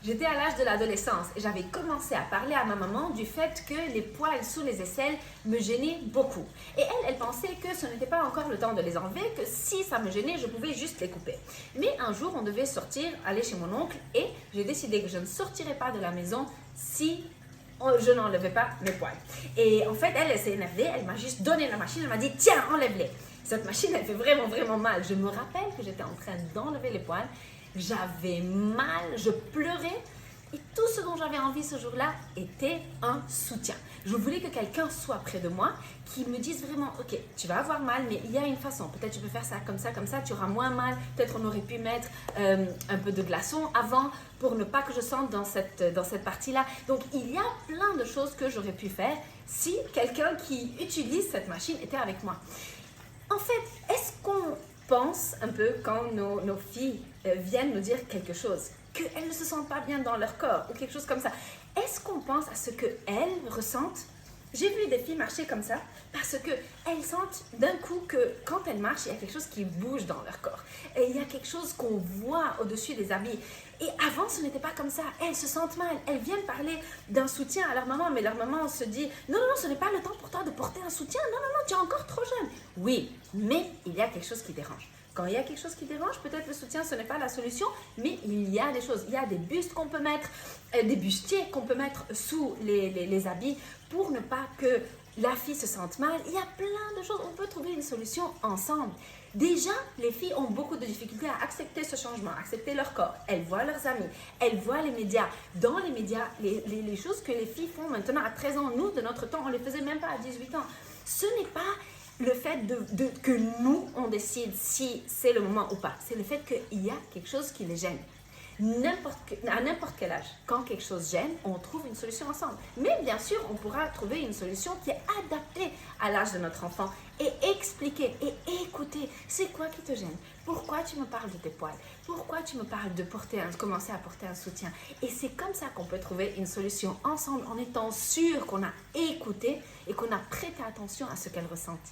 J'étais à l'âge de l'adolescence et j'avais commencé à parler à ma maman du fait que les poils sous les aisselles me gênaient beaucoup. Et elle pensait que ce n'était pas encore le temps de les enlever, que si ça me gênait, je pouvais juste les couper. Mais un jour, on devait sortir, aller chez mon oncle et j'ai décidé que je ne sortirais pas de la maison si je n'enlevais pas mes poils. Et en fait, elle s'est énervée, elle m'a juste donné la machine, elle m'a dit « Tiens, enlève-les ». Cette machine, elle fait vraiment, vraiment mal. Je me rappelle que j'étais en train d'enlever les poils. J'avais mal, je pleurais et tout ce dont j'avais envie ce jour-là était un soutien. Je voulais que quelqu'un soit près de moi, qui me dise vraiment, ok, tu vas avoir mal, mais il y a une façon. Peut-être tu peux faire ça, tu auras moins mal. Peut-être on aurait pu mettre un peu de glaçon avant pour ne pas que je sente dans cette partie-là. Donc, il y a plein de choses que j'aurais pu faire si quelqu'un qui utilise cette machine était avec moi. En fait, est-ce qu'on pense un peu quand nos filles viennent nous dire quelque chose, qu'elles ne se sentent pas bien dans leur corps ou quelque chose comme ça? Est-ce qu'on pense à ce qu'elles ressentent? J'ai vu des filles marcher comme ça parce qu'elles sentent d'un coup que quand elles marchent, il y a quelque chose qui bouge dans leur corps. Et il y a quelque chose qu'on voit au-dessus des habits. Et avant, ce n'était pas comme ça. Elles se sentent mal. Elles viennent parler d'un soutien à leur maman, mais leur maman se dit « Non, ce n'est pas le temps pour toi de porter un soutien. Non, tu es encore trop jeune. » Oui, mais il y a quelque chose qui dérange. Quand il y a quelque chose qui dérange, peut-être le soutien, ce n'est pas la solution, mais il y a des choses. Il y a des bustes qu'on peut mettre, des bustiers qu'on peut mettre sous les habits pour ne pas que la fille se sente mal. Il y a plein de choses. On peut trouver une solution ensemble. Déjà, les filles ont beaucoup de difficultés à accepter ce changement, à accepter leur corps. Elles voient leurs amis, elles voient les médias. Dans les médias, les choses que les filles font maintenant à 13 ans, nous, de notre temps, on ne les faisait même pas à 18 ans. Ce n'est pas le fait que nous, on décide si c'est le moment ou pas. C'est le fait qu'il y a quelque chose qui les gêne. À n'importe quel âge, quand quelque chose gêne, on trouve une solution ensemble. Mais bien sûr, on pourra trouver une solution qui est adaptée à l'âge de notre enfant et expliquer et écouter. C'est quoi qui te gêne? Pourquoi tu me parles de tes poils? Pourquoi tu me parles de commencer à porter un soutien? Et c'est comme ça qu'on peut trouver une solution ensemble en étant sûr qu'on a écouté et qu'on a prêté attention à ce qu'elle ressentent.